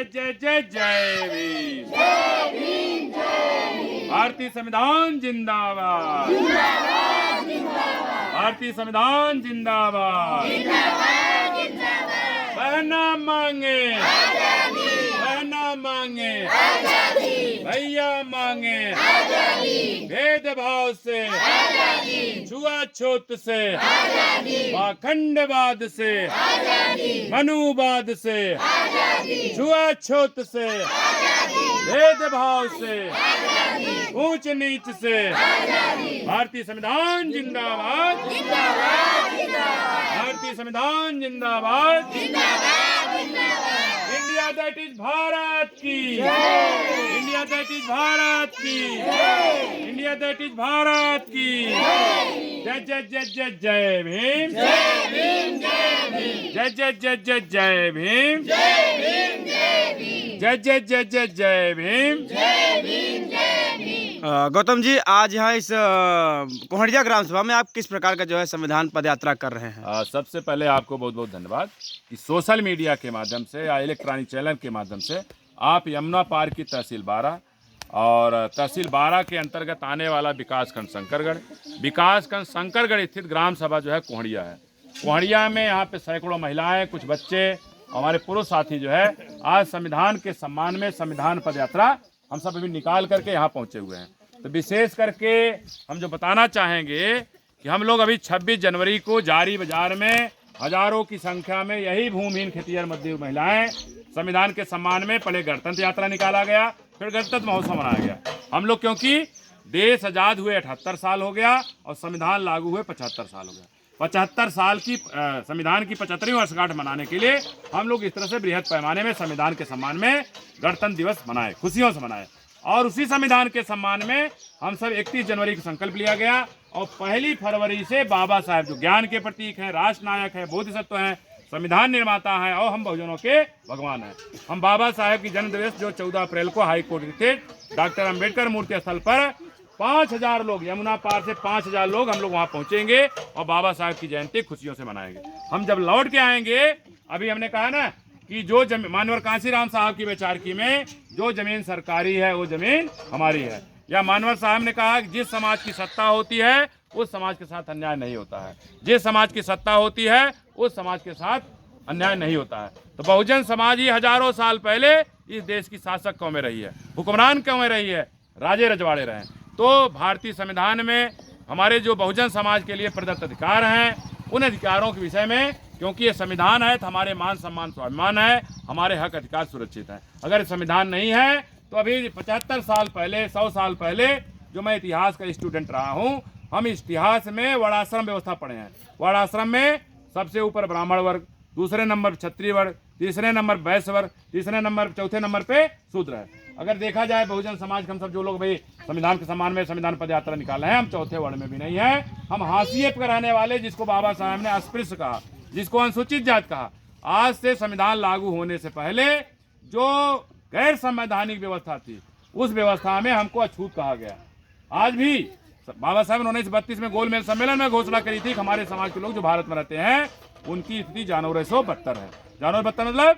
जय जय जय भीम। भारतीय संविधान जिंदाबाद। भारतीय संविधान जिंदाबाद। बहना मांगे, बहना मांगे, भैया मांगे, भेदभाव से, छुआछूत से, पाखंडवाद से, मनुवाद से, छुआछूत से, भेदभाव से, ऊंच नीच से। भारतीय संविधान जिंदाबाद। भारतीय संविधान जिंदाबाद। इंडिया दैट इज भारत की, इंडिया दैट इज भारत की, इंडिया दैट इज भारत की। जय जय जय जय जय भीम। जय जय जय जय जय भीम। जय जय जय जय जय भीम। गौतम जी, आज यहाँ इस कोहड़िया ग्राम सभा में आप किस प्रकार का जो है संविधान पद यात्रा कर रहे हैं? सबसे पहले आपको बहुत बहुत धन्यवाद कि सोशल मीडिया के माध्यम से या इलेक्ट्रॉनिक चैनल के माध्यम से आप यमुना पार की तहसील 12 और तहसील 12 के अंतर्गत आने वाला विकासखंड शंकरगढ़ स्थित ग्राम सभा जो है कोहड़िया है। कोहड़िया में यहाँ पे सैकड़ों महिलाएं, कुछ बच्चे, हमारे पुरुष साथी जो है आज संविधान के सम्मान में संविधान पद यात्रा हम सब अभी निकाल करके यहाँ पहुँचे हुए हैं। तो विशेष करके हम जो बताना चाहेंगे कि हम लोग अभी 26 जनवरी को जारी बाजार में हजारों की संख्या में यही भूमिहीन खेतिहर मजदूर महिलाएं संविधान के सम्मान में पहले गणतंत्र यात्रा निकाला गया, फिर गणतंत्र महोत्सव मनाया गया। हम लोग क्योंकि देश आज़ाद हुए 78 साल हो गया और संविधान लागू हुए 75 साल हो गया। 75 साल की संविधान की 75वीं वर्षगांठ मनाने के लिए हम लोग इस तरह से बृहद पैमाने में संविधान के सम्मान में गणतंत्र दिवस मनाए, खुशियों से मनाए। और उसी संविधान के सम्मान में हम सब 31 जनवरी को संकल्प लिया गया और 1 फरवरी से बाबा साहेब जो ज्ञान के प्रतीक हैं, राष्ट्र नायक हैं, बोधिसत्व हैं, संविधान निर्माता हैं और हम बहुजनों के भगवान हैं। हम बाबा साहेब की जन्म दिवस जो 14 अप्रैल को हाई कोर्ट स्थित डॉक्टर अंबेडकर मूर्ति स्थल पर 5000 लोग, यमुना पार से 5000 लोग हम लोग वहाँ पहुँचेंगे और बाबा साहेब की जयंती खुशियों से मनाएंगे। हम जब लौट के आएंगे, अभी हमने कहा ना कि जो मानवर कांसीराम साहब की विचारकी में जो जमीन सरकारी है वो जमीन हमारी है, या मानवर साहब ने कहा कि जिस समाज की सत्ता होती है उस समाज के साथ अन्याय नहीं होता है, जिस समाज की सत्ता होती है उस समाज के साथ अन्याय नहीं होता है। तो बहुजन समाज ही हजारों साल पहले इस देश की शासक कौमें रही है, हुक्मरान कौमें रही है, राजे रजवाड़े रहे। तो भारतीय संविधान में हमारे जो बहुजन समाज के लिए प्रदत्त अधिकार हैं, उन अधिकारों के विषय में, क्योंकि ये संविधान है तो हमारे मान सम्मान स्वाभिमान है, हमारे हक अधिकार सुरक्षित हैं। अगर संविधान नहीं है तो अभी 75 साल पहले, 100 साल पहले, जो मैं इतिहास का स्टूडेंट रहा हूँ, हम इतिहास में वर्णाश्रम व्यवस्था पढ़े हैं। वर्णाश्रम में सबसे ऊपर ब्राह्मण वर्ग, दूसरे नंबर क्षत्रिय वर्ग, तीसरे नंबर वैश्य वर्ग, चौथे नंबर पे शूद्र है। अगर देखा जाए बहुजन समाज हम सब जो लोग भाई संविधान के सम्मान में संविधान पद यात्रा निकाले हैं, हम चौथे वर्ण में भी नहीं है। हम हाशिए पर रहने वाले, जिसको बाबा साहब ने अस्पृश्य कहा, जिसको अनुसूचित जाति कहा। आज से संविधान लागू होने से पहले जो गैर संवैधानिक व्यवस्था थी, उस व्यवस्था में हमको अछूत कहा गया। आज भी बाबा साहब ने 1932 में गोलमेज सम्मेलन में घोषणा करी थी कि हमारे समाज के लोग जो भारत में रहते हैं उनकी स्थिति जानवर 172 है। जानवर 72 मतलब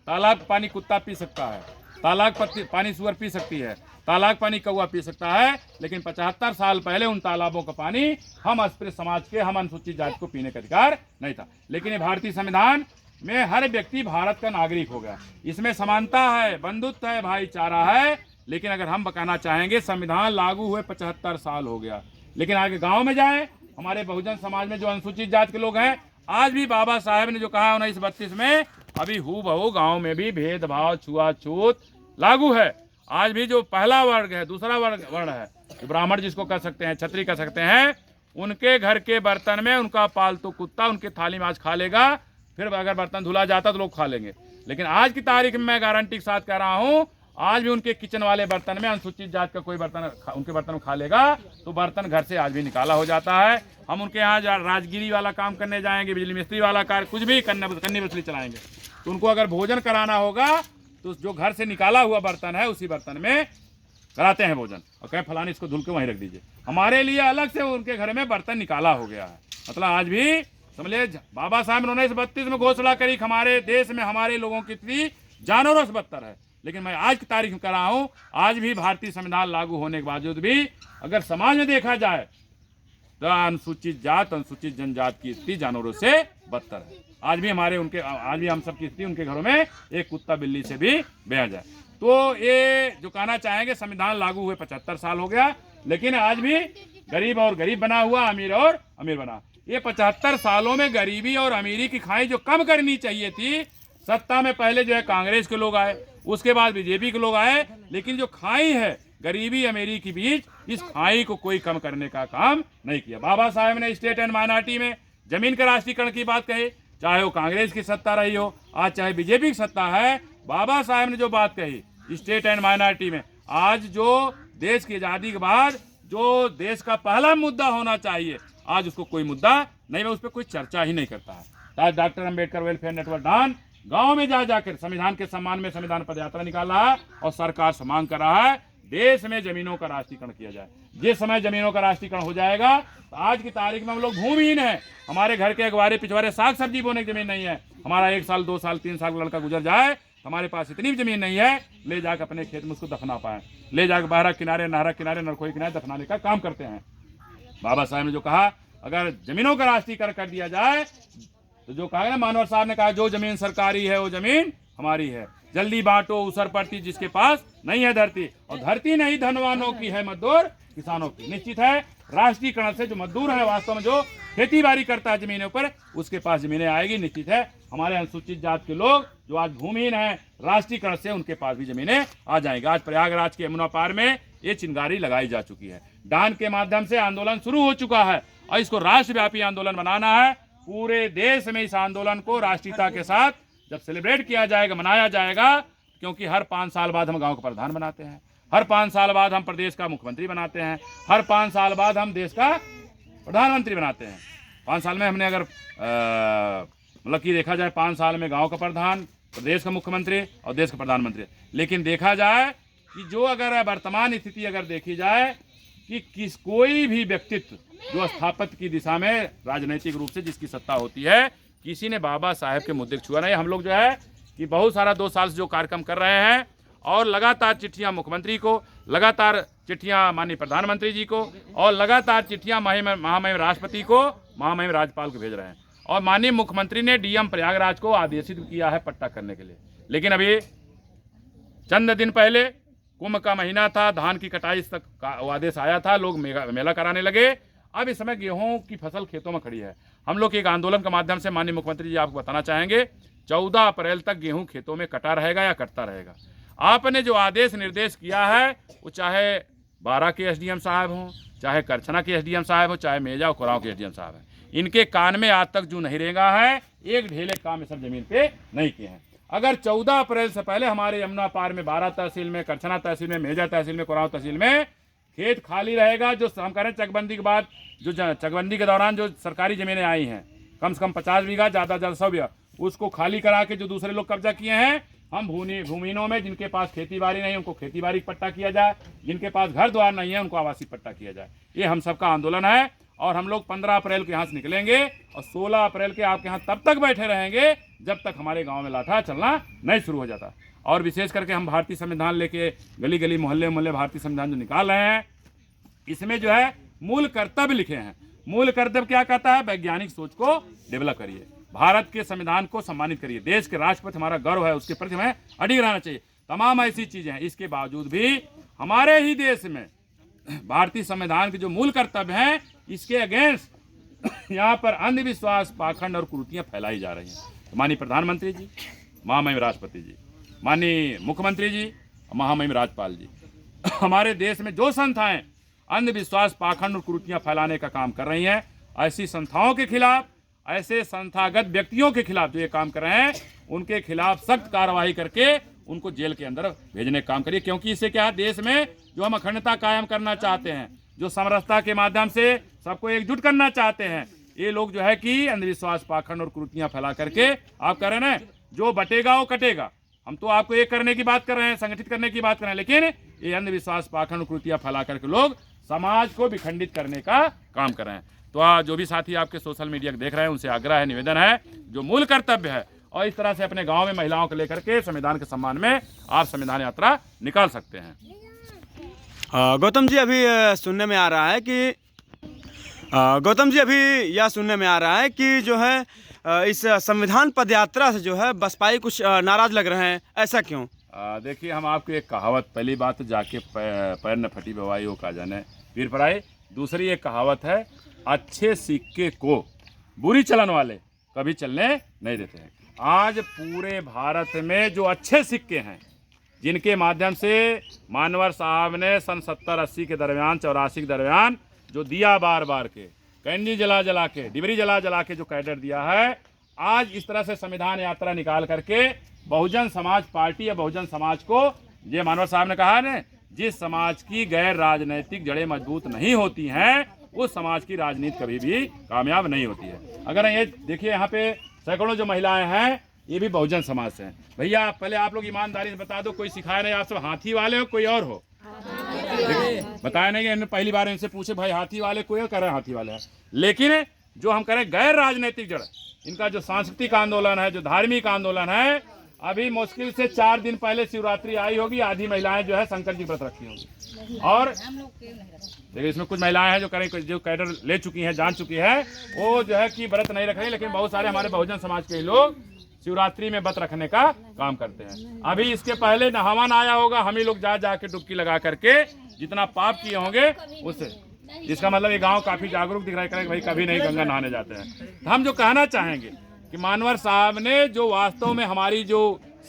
तालाब पानी कुत्ता पी सकता है, तालाब पानी सुअर पी सकती है, तालाब पानी कौवा पी सकता है, लेकिन 75 साल पहले उन तालाबों का पानी हम अस्पृश्य समाज के, हम अनुसूचित जाति को पीने का अधिकार नहीं था। लेकिन ये भारतीय संविधान में हर व्यक्ति भारत का नागरिक हो गया। इसमें समानता है, बंधुत्व है, भाईचारा है। लेकिन अगर हम कहना चाहेंगे संविधान लागू हुए 75 साल हो गया, लेकिन आगे गाँव में जाए, हमारे बहुजन समाज में जो अनुसूचित जाति के लोग हैं, आज भी बाबा साहेब ने जो कहा 1932 में, अभी हूबहू गाँव में भी भेदभाव, छुआछूत लागू है। आज भी जो पहला वर्ग है, दूसरा वर्ण है, जो ब्राह्मण जिसको कह सकते हैं, क्षत्रिय कह सकते हैं, उनके घर के बर्तन में उनका पालतू कुत्ता उनके थाली में आज खा लेगा, फिर अगर बर्तन धुला जाता तो लोग खा लेंगे। लेकिन आज की तारीख में मैं गारंटी के साथ कह रहा हूँ, आज भी उनके किचन वाले बर्तन में अनुसूचित जाति का कोई बर्तन उनके बर्तन में खा लेगा तो बर्तन घर से आज भी निकाला हो जाता है। हम उनके यहाँ राजगिरी वाला काम करने जाएंगे, बिजली मिस्त्री वाला कार्य, कुछ भी कन्नी मछली चलाएंगे, तो उनको अगर भोजन कराना होगा तो जो घर से निकाला हुआ बर्तन है उसी बर्तन में कराते हैं भोजन, और कहें फलानी इसको धुल के वहीं रख दीजिए। हमारे लिए अलग से उनके घर में बर्तन निकाला हो गया है। मतलब आज भी समझ ले, बाबा साहब ने 1932 में घोषणा करी हमारे देश में हमारे लोगों की स्थिति जानवरों से बदतर है। लेकिन मैं आज की तारीख में कर रहा हूँ, आज भी भारतीय संविधान लागू होने के बावजूद भी अगर समाज में देखा जाए तो अनुसूचित जात अनुसूचित जनजात की स्थिति जानवरों से बदतर है। आज भी हम सब की स्थिति उनके घरों में एक कुत्ता बिल्ली से भी बेहद है। तो ये जो कहना चाहेंगे, संविधान लागू हुए 75 साल हो गया, लेकिन आज भी गरीब और गरीब बना हुआ, अमीर और अमीर बना। ये 75 सालों में गरीबी और अमीरी की खाई जो कम करनी चाहिए थी, सत्ता में पहले जो है कांग्रेस के लोग आए, उसके बाद बीजेपी के लोग आए, लेकिन जो खाई है गरीबी अमीरी के बीच, इस खाई को कोई कम करने का काम नहीं किया। बाबा साहेब ने स्टेट एंड माइनॉरिटी में जमीन का राष्ट्रीयकरण की बात कही, चाहे वो कांग्रेस की सत्ता रही हो, आज चाहे बीजेपी की सत्ता है, बाबा साहेब ने जो बात कही स्टेट एंड माइनॉरिटी में, आज जो देश की आज़ादी के बाद जो देश का पहला मुद्दा होना चाहिए, आज उसको कोई मुद्दा नहीं, मैं उस पर कोई चर्चा ही नहीं करता है। आज डॉक्टर अंबेडकर वेलफेयर नेटवर्क डान गांव में जाकर संविधान के सम्मान में संविधान पदयात्रा निकाल रहा है और सरकार से मांग कर रहा है देश में जमीनों का राष्ट्रीयकरण किया जाए। जिस समय जमीनों का राष्ट्रीयकरण हो जाएगा तो आज की तारीख में हम लोग भूमिहीन हैं, हमारे घर के अगवारे पिछवारे साग सब्जी बोने की जमीन नहीं है, हमारा 1 साल 2 साल 3 साल का लड़का गुजर जाए, हमारे पास इतनी जमीन नहीं है ले जाकर अपने खेत में उसको दफना पाए, ले जाकर बहरा किनारे, नहरा किनारे, नरखोई किनारे दफनाने का काम करते हैं। बाबा साहब ने जो कहा, अगर जमीनों का राष्ट्रीयकरण कर दिया जाए तो जो कहा ना, मानवर साहब ने कहा, जो जमीन सरकारी है वो जमीन हमारी है, जल्दी बांटो उसर पड़ती जिसके पास नहीं है धरती, और धरती नहीं धनवानों की है, मजदूर किसानों की। निश्चित है राष्ट्रीयकरण से जो मजदूर है, वास्तव में जो खेती बाड़ी करता है जमीनों पर, उसके पास जमीनें आएगी। निश्चित है हमारे अनुसूचित जात के लोग जो आज भूमिहीन है, राष्ट्रीयकरण से उनके पास भी जमीनें आ जाएंगी। आज प्रयागराज के यमुना पार में ये चिंगारी लगाई जा चुकी है, डान के माध्यम से आंदोलन शुरू हो चुका है और इसको राष्ट्रव्यापी आंदोलन बनाना है। पूरे देश में इस आंदोलन को राष्ट्रीयता के साथ जब सेलिब्रेट किया जाएगा, मनाया जाएगा, क्योंकि हर 5 साल बाद हम गांव का प्रधान बनाते हैं, हर 5 साल बाद हम प्रदेश का मुख्यमंत्री बनाते हैं, हर 5 साल बाद हम देश का प्रधानमंत्री बनाते हैं। 5 साल में हमने अगर मतलब कि देखा जाए 5 साल में गांव का प्रधान, प्रदेश का मुख्यमंत्री और देश का प्रधानमंत्री। लेकिन देखा जाए कि जो अगर वर्तमान स्थिति अगर देखी जाए कि कोई भी व्यक्तित्व जो स्थापत्य की दिशा में राजनीतिक रूप से जिसकी सत्ता होती है, किसी ने बाबा साहेब के मुद्दे को छुआ नहीं। हम लोग जो है कि बहुत सारा 2 साल से जो कार्यक्रम कर रहे हैं और लगातार चिट्ठियां मुख्यमंत्री को, लगातार चिट्ठियां माननीय प्रधानमंत्री जी को और लगातार चिट्ठियां महामहिम राष्ट्रपति को, महामहिम राज्यपाल को भेज रहे हैं। और माननीय मुख्यमंत्री ने डीएम प्रयागराज को आदेशित किया है पट्टा करने के लिए। लेकिन अभी चंद दिन पहले कुंभ का महीना था, धान की कटाई तक का आदेश आया था, लोग मेला कराने लगे। अब इस समय गेहूं की फसल खेतों में खड़ी है। हम लोग एक आंदोलन के माध्यम से माननीय मुख्यमंत्री जी आपको बताना चाहेंगे, 14 अप्रैल तक गेहूं खेतों में कटा रहेगा या कटता रहेगा। आपने जो आदेश निर्देश किया है, वो चाहे बारा के एसडीएम साहब हों, चाहे करछना के एसडीएम साहब हों, चाहे मेजा और कोराव के एसडीएम साहब हैं, इनके कान में आज तक जू नहीं रेंगा है, एक ढेले काम सब जमीन पे नहीं किए हैं। अगर 14 अप्रैल से पहले हमारे यमुना पार में 12 तहसील में, करछना तहसील में, मेजा तहसील में, कोराव तहसील में खेत खाली रहेगा, जो हम कह रहे हैं चकबंदी के बाद, जो चकबंदी के दौरान जो सरकारी जमीनें आई हैं कम से कम 50 बीघा, ज़्यादा 100 बीघा, उसको खाली करा के जो दूसरे लोग कब्जा किए हैं, हम भूमिहीनों में जिनके पास खेती बाड़ी नहीं उनको खेती बाड़ी पट्टा किया जाए, जिनके पास घर द्वार नहीं है उनको आवासीय पट्टा किया जाए। ये हम सबका आंदोलन है और हम लोग 15 अप्रैल के यहाँ से निकलेंगे और 16 अप्रैल के आपके यहाँ तब तक बैठे रहेंगे जब तक हमारे गांव में लाठा चलना नहीं शुरू हो जाता। और विशेष करके हम भारतीय संविधान लेके गली गली मोहल्ले मोहल्ले भारतीय संविधान जो निकाल रहे हैं, इसमें जो है मूल कर्तव्य लिखे हैं। मूल कर्तव्य क्या कहता है? वैज्ञानिक सोच को डेवलप करिए, भारत के संविधान को सम्मानित करिए, देश के राष्ट्रपति हमारा गर्व है उसके प्रति हमें अडिग रहना चाहिए। तमाम ऐसी चीजें हैं। इसके बावजूद भी हमारे ही देश में भारतीय संविधान के जो मूल कर्तव्य हैं, इसके अगेंस्ट यहाँ पर अंधविश्वास, पाखंड और कुरीतियां फैलाई जा रही हैं। तो माननीय प्रधानमंत्री जी, महामहिम राष्ट्रपति जी, माननीय मुख्यमंत्री जी, महामहिम राज्यपाल जी, हमारे देश में जो संस्थाएं अंधविश्वास, पाखंड और कुरीतियां फैलाने का काम कर रही हैं, ऐसी संस्थाओं के खिलाफ, ऐसे संस्थागत व्यक्तियों के खिलाफ जो ये काम कर रहे हैं, उनके खिलाफ सख्त कार्रवाई करके उनको जेल के अंदर भेजने का काम करिए। क्योंकि इससे क्या है, देश में जो हम अखंडता कायम करना चाहते हैं, जो समरसता के माध्यम से सबको एकजुट करना चाहते हैं, ये लोग जो है कि अंधविश्वास, पाखंड और कुरीतियां फैला करके आप कह रहे हैं ना, जो बटेगा वो कटेगा। हम तो आपको एक करने की बात कर रहे हैं, संगठित करने की बात कर रहे हैं, लेकिन ये अंधविश्वास, पाखंड और कुरीतियां फैला करके लोग समाज को विखंडित करने का काम कर रहे हैं। तो जो भी साथी आपके सोशल मीडिया देख रहे हैं, उनसे आग्रह है, निवेदन है, जो मूल कर्तव्य है और इस तरह से अपने गांव में महिलाओं को लेकर के संविधान के सम्मान में आप संविधान यात्रा निकाल सकते हैं। गौतम जी, अभी सुनने में आ रहा है कि गौतम जी, अभी यह सुनने में आ रहा है कि जो है इस संविधान पदयात्रा से जो है बसपाई कुछ नाराज लग रहे हैं, ऐसा क्यों? देखिए, हम आपको एक कहावत, पहली बात तो जाके पैर न फटी बवाई हो का जाने पीर पराई। दूसरी एक कहावत है, अच्छे सिक्के को बुरी चलन वाले कभी चलने नहीं देते हैं। आज पूरे भारत में जो अच्छे सिक्के हैं, जिनके माध्यम से मानवर साहब ने सन 70-80 के दरमियान, 84 के दरमियान जो दिया, बार बार के कैंडी जला जला के, डिबरी जला जला के जो कैडर दिया है, आज इस तरह से संविधान यात्रा निकाल करके बहुजन समाज पार्टी या बहुजन समाज को, ये मानवर साहब ने कहा है ना, जिस समाज की गैर राजनैतिक जड़ें मजबूत नहीं होती हैं, उस समाज की राजनीति कभी भी कामयाब नहीं होती है। अगर ये देखिए, यहाँ पे सैकड़ों जो महिलाएं हैं, ये भी बहुजन समाज से हैं। भैया, पहले आप लोग ईमानदारी से बता दो, कोई सिखाया नहीं, आप सब हाथी वाले हो कोई और हो? बताया नहीं कि पहली बार इनसे पूछे, भाई हाथी वाले कोई और कह रहे हैं हाथी वाले हैं। लेकिन जो हम करें गैर राजनीतिक जड़, इनका जो सांस्कृतिक आंदोलन है, जो धार्मिक आंदोलन है, अभी मुश्किल से 4 दिन पहले शिवरात्रि आई होगी, आधी महिलाएं जो है शंकर जी व्रत रखी होगी। और देखिए, इसमें कुछ महिलाएं हैं जो करें, जो कैडर ले चुकी हैं, जान चुकी है, वो जो है कि व्रत नहीं रख रही, लेकिन बहुत सारे हमारे बहुजन समाज के लोग शिवरात्रि में व्रत रखने का काम करते हैं। अभी इसके पहले हवन आया होगा, हम ही लोग जा जाके डुबकी लगा करके जितना पाप किए होंगे उससे, इसका मतलब ये गांव काफी जागरूक दिख रहा है कि भाई कभी नहीं गंगा नहाने जाते हैं। तो हम जो कहना चाहेंगे कि मानवर साहब ने जो वास्तव में हमारी जो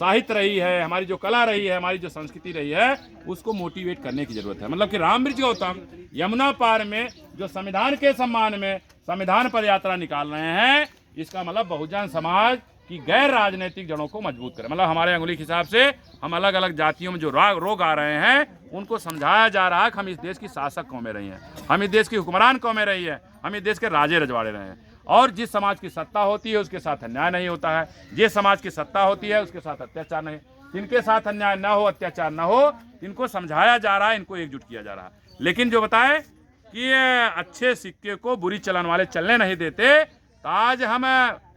साहित्य रही है, हमारी जो कला रही है, हमारी जो संस्कृति रही है, उसको मोटिवेट करने की जरूरत है। मतलब कि रामबृज गौतम यमुना पार में जो संविधान के सम्मान में संविधान पदयात्रा निकाल रहे हैं, इसका मतलब बहुजन समाज की गैर राजनीतिक जड़ों को मजबूत करें। मतलब हमारे अंगुली के हिसाब से हम अलग अलग जातियों में जो रोग आ रहे हैं, उनको समझाया जा रहा है कि हम इस देश की शासक कौमें रही हैं, हम इस देश की हुक्मरान कौमें रही है, हम इस देश के राजे रजवाड़े रहे हैं, और जिस समाज की सत्ता होती है उसके साथ अन्याय नहीं होता है, जिस समाज की सत्ता होती है उसके साथ अत्याचार नहीं। जिनके साथ अन्याय न हो, अत्याचार न हो, इनको समझाया जा रहा है, इनको एकजुट किया जा रहा है। लेकिन जो बताए कि अच्छे सिक्के को बुरी चलन वाले चलने नहीं देते, तो आज हम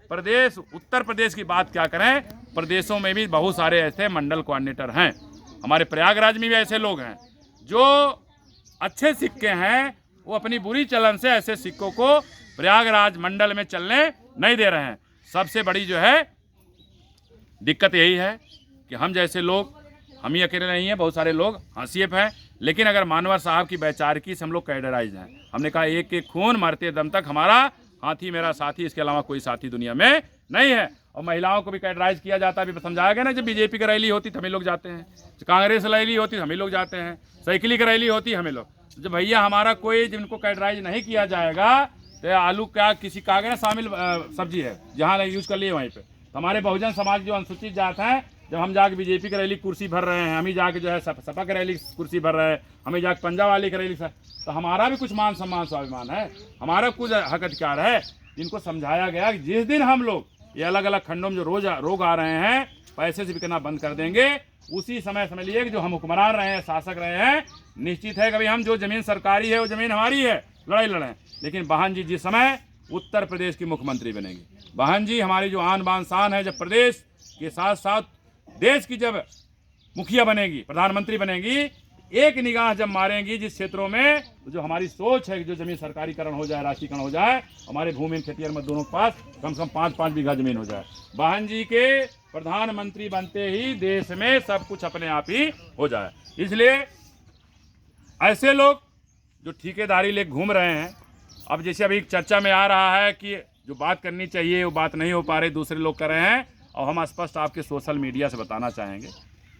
प्रदेश, उत्तर प्रदेश की बात क्या करें, प्रदेशों में भी बहुत सारे ऐसे मंडल कोऑर्डिनेटर हैं। हमारे प्रयागराज में भी ऐसे लोग हैं जो अच्छे सिक्के हैं, वो अपनी बुरी चलन से ऐसे सिक्कों को प्रयागराज मंडल में चलने नहीं दे रहे हैं। सबसे बड़ी जो है दिक्कत यही है कि हम जैसे लोग, हम ही अकेले नहीं हैं, बहुत सारे लोग हाशिए हैं। लेकिन अगर मानवर साहब की वैचारिकी से हम लोग कैडराइज हैं, हमने कहा एक एक खून मरते दम तक हमारा हाथी मेरा साथी, इसके अलावा कोई साथी दुनिया में नहीं है। और महिलाओं को भी कैडराइज किया जाता है, अभी समझाया गया ना, जब बीजेपी की रैली होती तो हम ही लोग जाते हैं, कांग्रेस रैली होती तो हम ही लोग जाते हैं, साइकिली की रैली होती हम ही लोग। जब भैया हमारा कोई, जिनको कैडराइज नहीं किया जाएगा, तो आलू क्या किसी कागज शामिल सब्जी है, जहाँ यूज कर लिए वहीं पे। तो हमारे बहुजन समाज जो अनुसूचित जात हैं, जब हम जाके बीजेपी की रैली कुर्सी भर रहे हैं, हम ही जाके जो है सपा की रैली कुर्सी भर रहे हैं, हम ही जाके पंजाब वाली की रैली, तो हमारा भी कुछ मान सम्मान स्वाभिमान है, हमारा कुछ हक अधिकार है। इनको समझाया गया कि जिस दिन हम लोग ये अलग अलग खंडों में जो रोग आ रहे हैं, पैसे से बिकना बंद कर देंगे, उसी समय समझ लिए कि जो हम हुक्मरान रहे हैं, शासक रहे हैं, निश्चित है कभी हम जो जमीन सरकारी है वो जमीन हमारी है, लड़ाई लड़ें। लेकिन बहन जी जिस समय उत्तर प्रदेश की मुख्यमंत्री बनेंगी, बहन जी हमारी जो आन बान शान है, जब प्रदेश के साथ साथ देश की जब मुखिया बनेगी, प्रधानमंत्री बनेगी, एक निगाह जब मारेंगी जिस क्षेत्रों में, तो जो हमारी सोच है कि जो जमीन सरकारीकरण हो जाए, राष्ट्रीयकरण हो जाए, हमारे भूमि खेतिहर में दोनों के पास कम से कम 5-5 बीघा जमीन हो जाए, बहन जी के प्रधानमंत्री बनते ही देश में सब कुछ अपने आप ही हो जाए। इसलिए ऐसे लोग जो ठेकेदारी ले घूम रहे हैं, अब जैसे अभी चर्चा में आ रहा है कि जो बात करनी चाहिए वो बात नहीं हो पा रही, दूसरे लोग कर रहे हैं, और हम स्पष्ट आपके सोशल मीडिया से बताना चाहेंगे,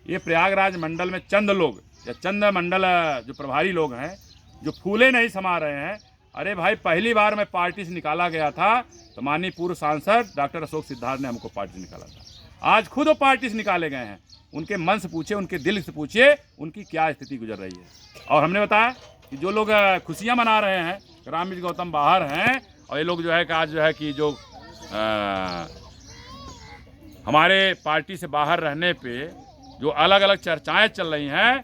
ये प्रयागराज मंडल में चंद लोग या चंद मंडल जो प्रभारी लोग हैं, जो फूले नहीं समा रहे हैं। अरे भाई, पहली बार मैं पार्टी से निकाला गया था तो माननीय पूर्व सांसद डॉक्टर अशोक सिद्धार्थ ने हमको पार्टी से निकाला था। आज खुद वो पार्टी से निकाले गए हैं, उनके मन से पूछिए, उनके दिल से पूछिए उनकी क्या स्थिति गुजर रही है। और हमने बताया कि जो लोग खुशियाँ मना रहे हैं, रामबृज गौतम बाहर हैं, और ये लोग जो है कि आज जो है कि जो हमारे पार्टी से बाहर रहने पे जो अलग अलग चर्चाएं चल रही हैं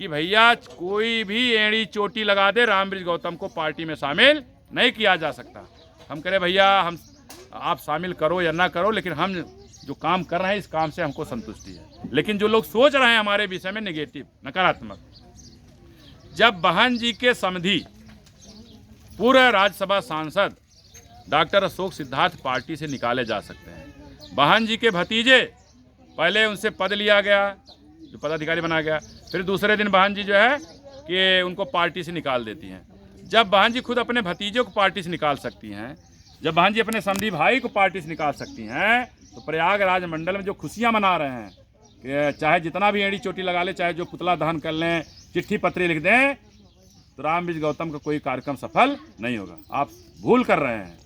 कि भैया कोई भी एड़ी चोटी लगा दे, रामबृज गौतम को पार्टी में शामिल नहीं किया जा सकता। हम कह रहे भैया, हम आप शामिल करो या ना करो, लेकिन हम जो काम कर रहे हैं इस काम से हमको संतुष्टि है। लेकिन जो लोग सोच रहे हैं हमारे विषय में नेगेटिव, नकारात्मक, जब बहन जी के समधी पूर्व राज्यसभा सांसद डॉक्टर अशोक सिद्धार्थ पार्टी से निकाले जा सकते हैं, बहन जी के भतीजे पहले उनसे पद लिया गया, जो पदाधिकारी बनाया गया, फिर दूसरे दिन बहन जी जो है कि उनको पार्टी से निकाल देती हैं। जब बहन जी खुद अपने भतीजों को पार्टी से निकाल सकती हैं, जब बहन जी अपने समधी भाई को पार्टी से निकाल सकती हैं, तो प्रयागराज मंडल में जो खुशियां मना रहे हैं कि चाहे जितना भी एड़ी चोटी लगा ले, चाहे जो पुतला दहन कर लें, चिट्ठी पत्री लिख दें, तो रामविज गौतम का कोई कार्यक्रम सफल नहीं होगा। आप भूल कर रहे हैं।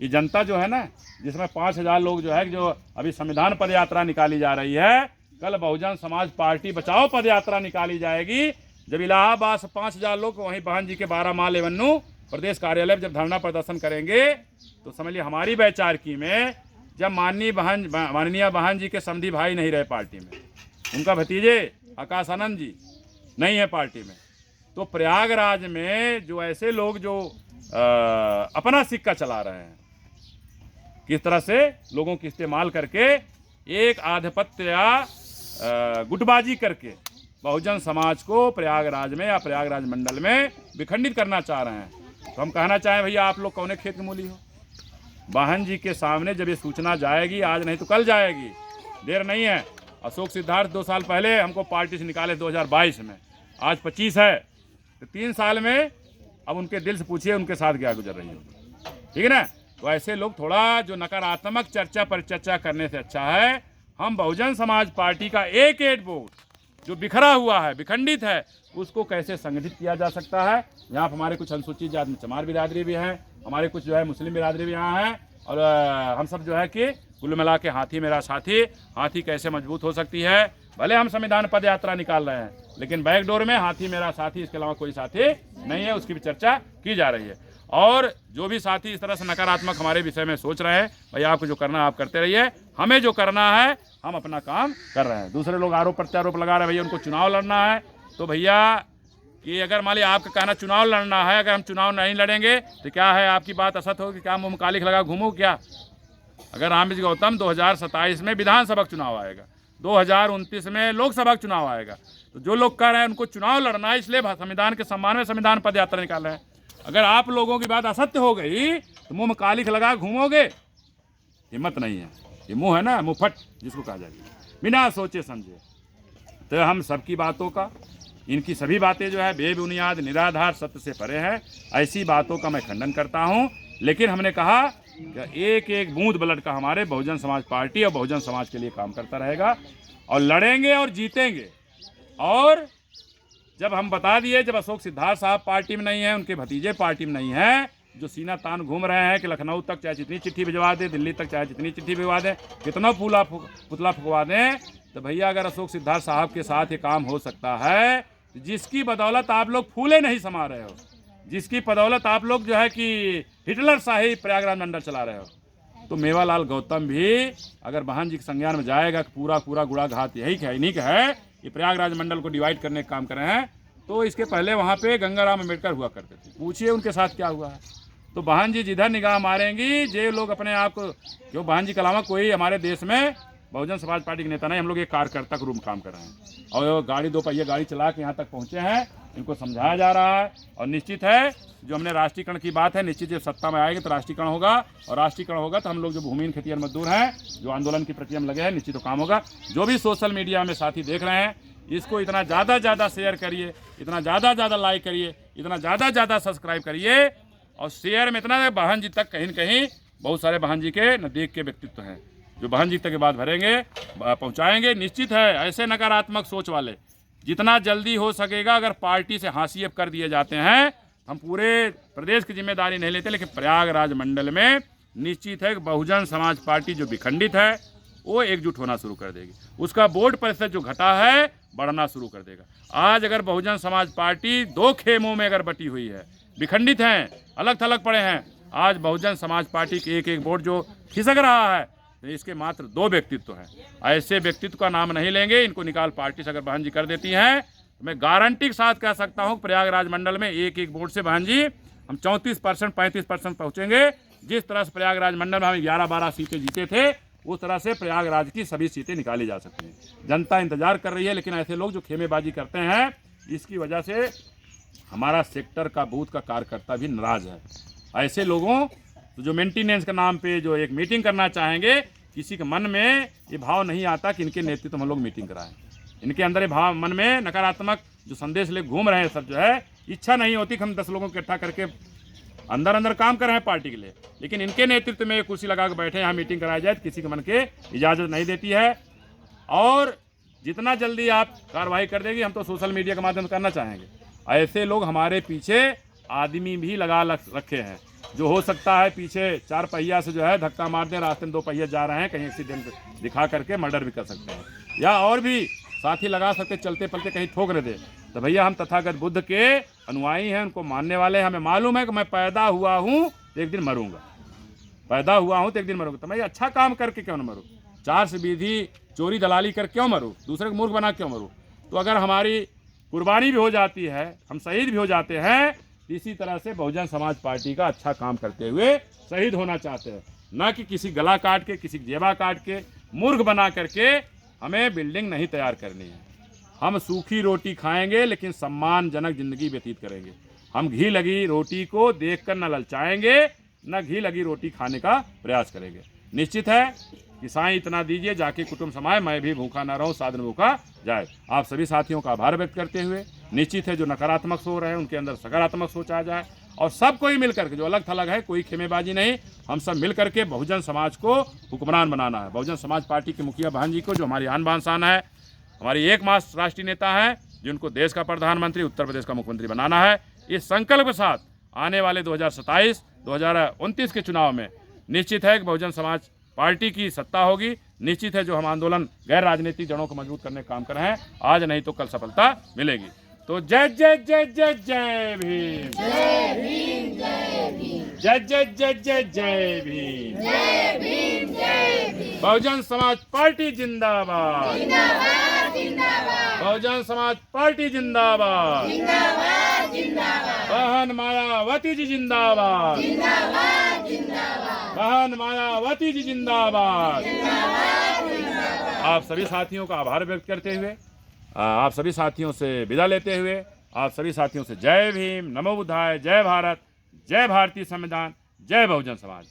ये जनता जो है ना, जिसमें 5000 लोग जो है, जो अभी संविधान पद यात्रा निकाली जा रही है, कल बहुजन समाज पार्टी बचाओ पद यात्रा निकाली जाएगी। जब इलाहाबाद से 5000 लोग वहीं बहन जी के 12 माह लेवन्नू प्रदेश कार्यालय में जब धरना प्रदर्शन करेंगे, तो समझ लीजिए हमारी वैचारिकी में जब माननीय बहन जी के समधी भाई नहीं रहे पार्टी में, उनका भतीजे आकाश आनंद जी नहीं है पार्टी में, तो प्रयागराज में जो ऐसे लोग जो अपना सिक्का चला रहे हैं, किस तरह से लोगों की इस्तेमाल करके एक आधिपत्य या गुटबाजी करके बहुजन समाज को प्रयागराज में या प्रयागराज मंडल में विखंडित करना चाह रहे हैं। तो हम कहना चाहें, भैया आप लोग कौन खेत के मूली हो? बहन जी के सामने जब ये सूचना जाएगी, आज नहीं तो कल जाएगी, देर नहीं है। अशोक सिद्धार्थ 2 साल पहले हमको पार्टी से निकाले 2022 में, आज 25 है, तो 3 साल में अब उनके दिल से पूछिए उनके साथ क्या गुजर रही होगी, ठीक है ना। तो ऐसे लोग थोड़ा जो नकारात्मक चर्चा पर चर्चा करने से अच्छा है हम बहुजन समाज पार्टी का एक वोट जो बिखरा हुआ है, विखंडित है, उसको कैसे संगठित किया जा सकता है। यहाँ हमारे कुछ अनुसूचित जाति में चमार बिरादरी भी हैं, हमारे कुछ जो है मुस्लिम बिरादरी भी यहाँ हैं, और हम सब जो है कि कुल मिला के हाथी मेरा साथी, हाथी कैसे मजबूत हो सकती है। भले हम संविधान पद यात्रा निकाल रहे हैं, लेकिन बैकडोर में हाथी मेरा साथी, इसके अलावा कोई साथी नहीं है, उसकी भी चर्चा की जा रही है। और जो भी साथी इस तरह से नकारात्मक हमारे विषय में सोच रहे हैं, भैया आपको जो करना है आप करते रहिए, हमें जो करना है हम अपना काम कर रहे हैं। दूसरे लोग आरोप प्रत्यारोप लगा रहे हैं, भैया उनको चुनाव लड़ना है, तो भैया कि अगर मान लिया आपका कहना चुनाव लड़ना है, अगर हम चुनाव नहीं लड़ेंगे तो क्या है, आपकी बात असत होगी, क्या मुँह में कालिख लगा घूमू क्या? अगर रामविज गौतम 2027 में विधानसभा चुनाव आएगा, 2029 में लोकसभा चुनाव आएगा, तो जो लोग कह रहे हैं उनको चुनाव लड़ना है, इसलिए संविधान के सम्मान में संविधान पद यात्रा निकाल रहे हैं। अगर आप लोगों की बात असत्य हो गई तो मुंह में कालिख लगा घूमोगे, हिम्मत नहीं है। ये मुंह है ना, मुंहफट जिसको कहा जाएगा, बिना सोचे समझे। तो हम सबकी बातों का, इनकी सभी बातें जो है बेबुनियाद, निराधार, सत्य से परे हैं, ऐसी बातों का मैं खंडन करता हूं। लेकिन हमने कहा कि एक एक बूंद ब्लड का हमारे बहुजन समाज पार्टी और बहुजन समाज के लिए काम करता रहेगा, और लड़ेंगे और जीतेंगे। और जब हम बता दिए, जब अशोक सिद्धार्थ साहब पार्टी में नहीं है, उनके भतीजे पार्टी में नहीं हैं, जो सीना तान घूम रहे हैं कि लखनऊ तक चाहे जितनी चिट्ठी भिजवा दें, दिल्ली तक चाहे जितनी चिट्ठी भिजवा दें, कितना पुतला फुकवा दें, तो भैया अगर अशोक सिद्धार्थ साहब के साथ ये काम हो सकता है, जिसकी बदौलत आप लोग फूले नहीं समा रहे हो, जिसकी बदौलत आप लोग जो है कि हिटलर शाही प्रयागराज मंडल चला रहे हो, तो मेवालाल गौतम भी अगर बहन जी के संज्ञान में जाएगा कि पूरा पूरा गुड़ा घात यही है, इन्हीं का है, ये प्रयागराज मंडल को डिवाइड करने का काम कर रहे हैं, तो इसके पहले वहाँ पे गंगाराम अम्बेडकर हुआ करते थे, पूछिए उनके साथ क्या हुआ है। तो बहन जी जिधर निगाह मारेंगी, जे लोग अपने आप को, क्यों बहन जी के अलावा कोई हमारे देश में बहुजन समाज पार्टी के नेता नहीं, हम लोग एक कार्यकर्ता के रूप में काम कर रहे हैं, और गाड़ी 2 पहिया गाड़ी चला के यहाँ तक पहुँचे हैं, इनको समझाया जा रहा है। और निश्चित है जो हमने राष्ट्रीयकरण की बात है, निश्चित जब सत्ता में आएगी तो राष्ट्रीयकरण होगा, और राष्ट्रीयकरण होगा तो हम लोग जो भूमिहीन खेतिहर मजदूर हैं, जो आंदोलन की प्रक्रिया में लगे हैं, निश्चित तो काम होगा। जो भी सोशल मीडिया में साथी देख रहे हैं, इसको इतना ज़्यादा शेयर करिए, इतना ज़्यादा लाइक करिए, इतना ज़्यादा सब्सक्राइब करिए, और शेयर में इतना बहन जी तक कहीं न कहीं बहुत सारे बहन जी के नज़दीक के व्यक्तित्व हैं जो बहन जी तक के बाद भरेंगे, पहुंचाएंगे। निश्चित है ऐसे नकारात्मक सोच वाले जितना जल्दी हो सकेगा अगर पार्टी से हाशिए कर दिए जाते हैं, हम पूरे प्रदेश की जिम्मेदारी नहीं लेते, लेकिन प्रयागराज मंडल में निश्चित है कि बहुजन समाज पार्टी जो विखंडित है वो एकजुट होना शुरू कर देगी, उसका वोट प्रतिशत जो घटा है बढ़ना शुरू कर देगा। आज अगर बहुजन समाज पार्टी 2 खेमों में अगर बटी हुई है, विखंडित हैं, अलग थलग पड़े हैं, आज बहुजन समाज पार्टी के एक वोट जो खिसक रहा है, तो इसके मात्र 2 व्यक्तित्व हैं। ऐसे व्यक्तित्व का नाम नहीं लेंगे, इनको निकाल पार्टी से अगर बहन जी कर देती हैं, तो मैं गारंटी के साथ कह सकता हूं प्रयागराज मंडल में एक वोट से बहन जी हम 34% 35% पहुंचेंगे। जिस तरह से प्रयागराज मंडल में हम 11-12 सीटें जीते थे, उस तरह से प्रयागराज की सभी सीटें निकाली जा सकती हैं। जनता इंतजार कर रही है, लेकिन ऐसे लोग जो खेमेबाजी करते हैं, इसकी वजह से हमारा सेक्टर का बूथ का कार्यकर्ता भी नाराज है। ऐसे लोगों जो मेंटेनेंस के नाम पे जो एक मीटिंग करना चाहेंगे, किसी के मन में ये भाव नहीं आता कि इनके नेतृत्व में हम लोग मीटिंग कराएं। इनके अंदर ये भाव, मन में नकारात्मक जो संदेश ले घूम रहे हैं सब, जो है इच्छा नहीं होती कि हम 10 लोगों को इकट्ठा करके अंदर काम कर रहे हैं पार्टी के लिए, लेकिन इनके नेतृत्व में कुर्सी लगा के बैठे यहाँ मीटिंग कराई जाए, किसी के मन के इजाज़त नहीं देती है। और जितना जल्दी आप कार्रवाई कर देंगे, हम तो सोशल मीडिया के माध्यम से करना चाहेंगे। ऐसे लोग हमारे पीछे आदमी भी लगा रखे हैं, जो हो सकता है पीछे 4 पहिया से जो है धक्का मार दें, रास्ते में 2 पहिया जा रहे हैं, कहीं एक्सीडेंट दिखा करके मर्डर भी कर सकते हैं, या और भी साथी लगा सकते, चलते पलते कहीं ठोक रहे थे। तो भैया हम तथागत बुद्ध के अनुयायी हैं, उनको मानने वाले हैं। हमें मालूम है कि मैं पैदा हुआ हूँ तो एक दिन मरूंगा, पैदा हुआ हूँ तो एक दिन मरूंगा। तो मैं अच्छा काम करके क्यों न मरूँ? 4 से विधि चोरी दलाली कर क्यों मरूँ? दूसरे को मूर्ख बना क्यों मरूँ? तो अगर हमारी कुर्बानी भी हो जाती है, हम शहीद भी हो जाते हैं, इसी तरह से बहुजन समाज पार्टी का अच्छा काम करते हुए शहीद होना चाहते हैं, ना कि किसी गला काट के, किसी जेबा काट के, मूर्ख बना करके हमें बिल्डिंग नहीं तैयार करनी है। हम सूखी रोटी खाएंगे लेकिन सम्मानजनक जिंदगी व्यतीत करेंगे। हम घी लगी रोटी को देखकर न ललचाएंगे, न घी लगी रोटी खाने का प्रयास करेंगे। निश्चित है कि साईं इतना दीजिए जाके कुटुंब समाए, मैं भी भूखा ना रहूं, साधन भूखा जाए। आप सभी साथियों का आभार व्यक्त करते हुए निश्चित है जो नकारात्मक सोच रहे हैं उनके अंदर सकारात्मक सोच आ जाए, और सब कोई मिलकर के, जो अलग थलग है, कोई खेमेबाजी नहीं, हम सब मिल करके बहुजन समाज को हुक्मरान बनाना है। बहुजन समाज पार्टी के मुखिया बहन जी को, जो हमारी आन बान शान है, हमारी एकमात्र राष्ट्रीय नेता है, जिनको देश का प्रधानमंत्री, उत्तर प्रदेश का मुख्यमंत्री बनाना है, इस संकल्प के साथ आने वाले 2027-2029 के चुनाव में निश्चित है कि बहुजन समाज पार्टी की सत्ता होगी। निश्चित है जो हम आंदोलन गैर राजनीतिक जड़ों को मजबूत करने का काम कर रहे हैं, आज नहीं तो कल सफलता मिलेगी। तो जय जय जय जय जय भीम, जय भीम जय भीम, जय जय जय जय जय भीम, जय भीम जय भीम। बहुजन समाज पार्टी जिंदाबाद, जिंदाबाद जिंदाबाद, बहुजन समाज पार्टी जिंदाबाद, जिंदाबाद जिंदाबाद, बहन मायावती जी जिंदाबाद, जिंदाबाद जिंदाबाद, बहन मायावती जी जिंदाबाद, जिंदाबाद जिंदाबाद। आप सभी साथियों का आभार व्यक्त करते हुए, आप सभी साथियों से विदा लेते हुए, आप सभी साथियों से जय भीम, नमो बुद्धाय, जय भारत, जय भारतीय संविधान, जय बहुजन समाज।